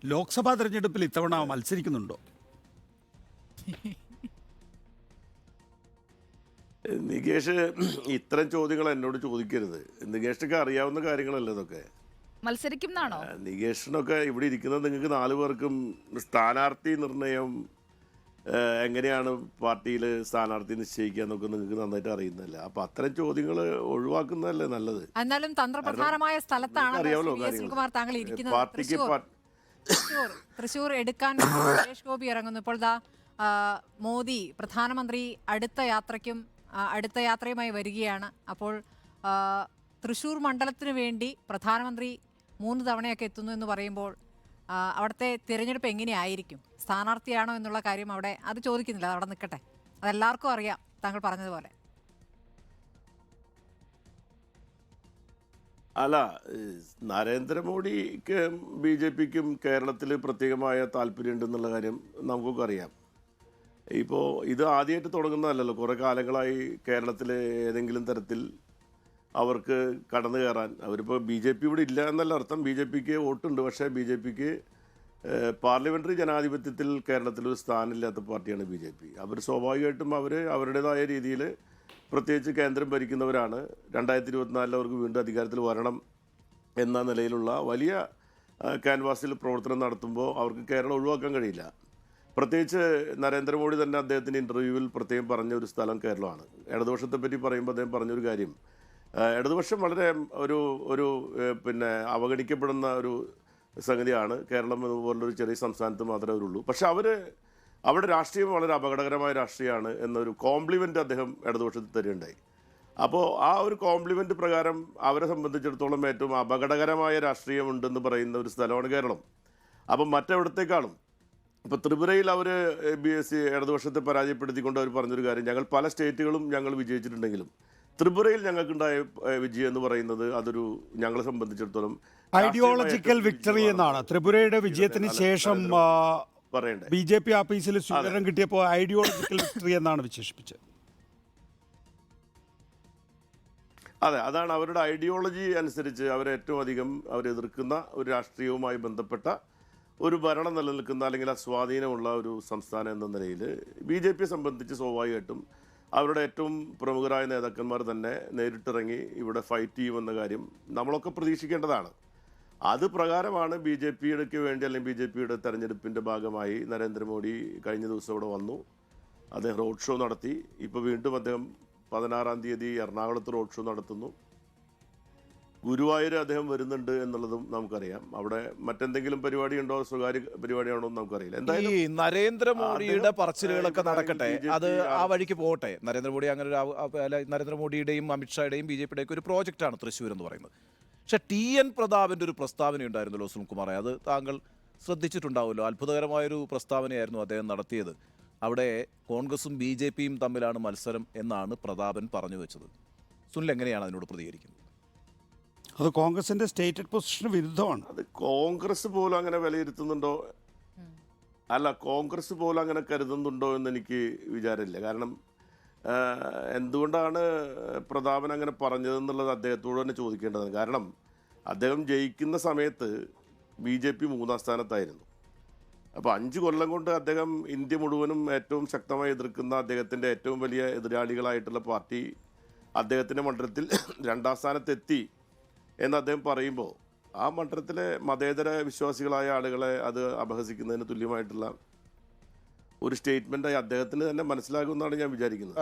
ലോക്സഭാ തെരഞ്ഞെടുപ്പിൽ ഇത്തവണ മത്സരിക്കുന്നുണ്ടോ? നികേഷ് ഇത്തരം ചോദ്യങ്ങൾ എന്നോട് ചോദിക്കരുത്. നികേഷിനൊക്കെ അറിയാവുന്ന കാര്യങ്ങളല്ലേ ഇതൊക്കെ. മത്സരിക്കും എന്നാണോ? നികേഷിനൊക്കെ ഇവിടെ ഇരിക്കുന്നത് നിങ്ങൾക്ക് 4 പേർക്കും സ്ഥാനാർത്ഥി നിർണയം എങ്ങനെയാണ് പാർട്ടിയിൽ സ്ഥാനാർത്ഥി നിശ്ചയിക്കുക എന്നൊക്കെ നിങ്ങൾക്ക് നന്നായിട്ട് അറിയുന്നതല്ല. അപ്പൊ അത്തരം ചോദ്യങ്ങൾ ഒഴിവാക്കുന്നതല്ലേ നല്ലത്. എന്നാലും തന്ത്രപ്രധാനമായ സ്ഥലത്താണ് അറിയാമല്ലോ സുനിൽകുമാർ താങ്കൾ ഇരിക്കുന്നത്. പാർട്ടിക്ക് തൃശൂർ എടുക്കാൻ സുരേഷ് ഗോപി ഇറങ്ങുന്നു. ഇപ്പോൾ ദാ മോദി പ്രധാനമന്ത്രി അടുത്ത യാത്രയുമായി വരികയാണ്. അപ്പോൾ തൃശൂർ മണ്ഡലത്തിന് വേണ്ടി പ്രധാനമന്ത്രി 3 തവണയൊക്കെ എത്തുന്നു എന്ന് പറയുമ്പോൾ അവിടുത്തെ തിരഞ്ഞെടുപ്പ് എങ്ങനെയായിരിക്കും? സ്ഥാനാർത്ഥിയാണോ എന്നുള്ള കാര്യം അത് ചോദിക്കുന്നില്ല, അവിടെ നിൽക്കട്ടെ. അതെല്ലാവർക്കും അറിയാം താങ്കൾ പറഞ്ഞതുപോലെ. അല്ല, നരേന്ദ്രമോദിക്ക് BJPക്കും കേരളത്തിൽ പ്രത്യേകമായ താല്പര്യമുണ്ടെന്നുള്ള കാര്യം നമുക്കൊക്കെ അറിയാം. ഇപ്പോൾ ഇത് ആദ്യമായിട്ട് തുടങ്ങുന്നതല്ലല്ലോ. കുറേ കാലങ്ങളായി കേരളത്തിൽ ഏതെങ്കിലും തരത്തിൽ അവർക്ക് കടന്നു കയറാൻ. അവരിപ്പോൾ BJP ഇവിടെ ഇല്ല എന്നല്ല അർത്ഥം. BJPക്ക് വോട്ടുണ്ട്, പക്ഷേ BJPക്ക് പാർലമെൻ്ററി ജനാധിപത്യത്തിൽ കേരളത്തിലൊരു സ്ഥാനമില്ലാത്ത പാർട്ടിയാണ് BJP. അവർ സ്വാഭാവികമായിട്ടും അവരുടേതായ രീതിയിൽ പ്രത്യേകിച്ച് കേന്ദ്രം ഭരിക്കുന്നവരാണ്. 2024 അവർക്ക് വീണ്ടും അധികാരത്തിൽ വരണം എന്ന നിലയിലുള്ള വലിയ ക്യാൻവാസിൽ പ്രവർത്തനം നടത്തുമ്പോൾ അവർക്ക് കേരളം ഒഴിവാക്കാൻ കഴിയില്ല. പ്രത്യേകിച്ച് നരേന്ദ്രമോദി തന്നെ അദ്ദേഹത്തിൻ്റെ ഇൻ്റർവ്യൂവിൽ പ്രത്യേകം പറഞ്ഞ ഒരു സ്ഥലം കേരളമാണ്. ഇടതുപക്ഷത്തെ പറ്റി പറയുമ്പോൾ അദ്ദേഹം പറഞ്ഞൊരു കാര്യം, ഇടതുപക്ഷം വളരെ ഒരു അവഗണിക്കപ്പെടുന്ന ഒരു സംഗതിയാണ്. കേരളം പോലുള്ളൊരു ചെറിയ സംസ്ഥാനത്ത് മാത്രമേ അവരുള്ളൂ. പക്ഷെ അവിടെ രാഷ്ട്രീയം വളരെ അപകടകരമായ രാഷ്ട്രീയമാണ് എന്നൊരു കോംപ്ലിമെൻ്റ് അദ്ദേഹം ഇടതുപക്ഷത്തിൽ തരികയുണ്ടായി. അപ്പോൾ ആ ഒരു കോംപ്ലിമെൻ്റ് പ്രകാരം അവരെ സംബന്ധിച്ചിടത്തോളം ഏറ്റവും അപകടകരമായ രാഷ്ട്രീയമുണ്ടെന്ന് പറയുന്ന ഒരു സ്ഥലമാണ് കേരളം. അപ്പം മറ്റെവിടത്തേക്കാളും ഇപ്പോൾ ത്രിപുരയിൽ അവർ ഇടതുപക്ഷത്തെ പരാജയപ്പെടുത്തിക്കൊണ്ട് അവർ പറഞ്ഞൊരു കാര്യം, ഞങ്ങൾ പല സ്റ്റേറ്റുകളും ഞങ്ങൾ വിജയിച്ചിട്ടുണ്ടെങ്കിലും ത്രിപുരയിൽ ഞങ്ങൾക്കുണ്ടായ വിജയം എന്ന് പറയുന്നത് അതൊരു ഞങ്ങളെ സംബന്ധിച്ചിടത്തോളം ഐഡിയോളജിക്കൽ വിക്ടറി എന്നാണ്. ത്രിപുരയുടെ വിജയത്തിന് ശേഷം BJP ആഫീസിൽ സ്വീകരണം കിട്ടിയപ്പോൾ ഐഡിയോളജിക്കൽ വിക്ടറി എന്നാണ് വിശേഷിപ്പിച്ചത്. അതെ, അതാണ് അവരുടെ ഐഡിയോളജി അനുസരിച്ച് അവരേറ്റവും അധികം അവരെതിർക്കുന്ന ഒരു രാഷ്ട്രീയവുമായി ബന്ധപ്പെട്ട ഒരു ഭരണം നിലനിൽക്കുന്ന അല്ലെങ്കിൽ സ്വാധീനമുള്ള ഒരു സംസ്ഥാനം എന്ന നിലയിൽ BJPയെ സംബന്ധിച്ച് സ്വാഭാവികമായിട്ടും അവരുടെ ഏറ്റവും പ്രമുഖരായ നേതാക്കന്മാർ തന്നെ നേരിട്ടിറങ്ങി ഇവിടെ ഫൈറ്റ് ചെയ്യുമെന്ന കാര്യം നമ്മളൊക്കെ പ്രതീക്ഷിക്കേണ്ടതാണ്. അത് പ്രകാരമാണ് BJPക്ക് വേണ്ടി അല്ലെങ്കിൽ BJPയുടെ തെരഞ്ഞെടുപ്പിൻ്റെ ഭാഗമായി നരേന്ദ്രമോദി കഴിഞ്ഞ ദിവസം ഇവിടെ വന്നു. അദ്ദേഹം റോഡ് ഷോ നടത്തി. ഇപ്പോൾ വീണ്ടും അദ്ദേഹം 16-ാം തീയതി എറണാകുളത്ത് റോഡ് ഷോ നടത്തുന്നു. ഗുരുവായൂർ അദ്ദേഹം വരുന്നുണ്ട് എന്നുള്ളതും നമുക്കറിയാം. അവിടെ മറ്റെന്തെങ്കിലും പരിപാടി ഉണ്ടോ, സ്വകാര്യ പരിപാടിയാണോ എന്ന് നമുക്കറിയില്ല. എന്തായാലും ഈ നരേന്ദ്രമോദിയുടെ പറച്ചിലുകളൊക്കെ നടക്കട്ടെ, അത് ആ വഴിക്ക് പോകട്ടെ. നരേന്ദ്രമോദി അങ്ങനെ നരേന്ദ്രമോദിയുടെയും അമിത്ഷായുടെയും BJPയുടെയൊക്കെ ഒരു പ്രോജക്റ്റാണ് തൃശ്ശൂർ എന്ന് പറയുന്നത്. പക്ഷേ TN പ്രതാപൻ്റെ ഒരു പ്രസ്താവന ഉണ്ടായിരുന്നല്ലോ സുനിൽകുമാറെ, അത് താങ്കൾ ശ്രദ്ധിച്ചിട്ടുണ്ടാവുമല്ലോ. അത്ഭുതകരമായൊരു പ്രസ്താവനയായിരുന്നു അദ്ദേഹം നടത്തിയത്. അവിടെ കോൺഗ്രസും BJPയും തമ്മിലാണ് മത്സരം എന്നാണ് പ്രതാപൻ പറഞ്ഞു വെച്ചത്. സുനിൽ എങ്ങനെയാണ് അതിനോട് പ്രതികരിക്കുന്നത്? അത് കോൺഗ്രസിന്റെ സ്റ്റേറ്റഡ് പൊസിഷന് വിരുദ്ധമാണ്. അത് കോൺഗ്രസ് പോലും അങ്ങനെ വിലയിരുത്തുന്നുണ്ടോ? അല്ല, കോൺഗ്രസ് പോലും അങ്ങനെ കരുതുന്നുണ്ടോ എന്ന് എനിക്ക് വിചാരമില്ല. കാരണം എന്തുകൊണ്ടാണ് പ്രതാപൻ അങ്ങനെ പറഞ്ഞതെന്നുള്ളത് അദ്ദേഹത്തോട് തന്നെ ചോദിക്കേണ്ടതാണ്. കാരണം അദ്ദേഹം ജയിക്കുന്ന സമയത്ത് BJP 3-ാം സ്ഥാനത്തായിരുന്നു. അപ്പോൾ 5 കൊല്ലം കൊണ്ട് അദ്ദേഹം ഇന്ത്യ മുഴുവനും ഏറ്റവും ശക്തമായി എതിർക്കുന്ന അദ്ദേഹത്തിൻ്റെ ഏറ്റവും വലിയ എതിരാളികളായിട്ടുള്ള പാർട്ടി അദ്ദേഹത്തിൻ്റെ മണ്ഡലത്തിൽ 2-ാം സ്ഥാനത്തെത്തി എന്ന് അദ്ദേഹം പറയുമ്പോൾ ആ മണ്ഡലത്തിലെ മതേതര വിശ്വാസികളായ ആളുകളെ അത് അപഹസിക്കുന്നതിന് തുല്യമായിട്ടുള്ള ഒരു സ്റ്റേറ്റ്മെൻറ്റായി അദ്ദേഹത്തിന് തന്നെ മനസ്സിലാകുമെന്നാണ് ഞാൻ വിചാരിക്കുന്നത്.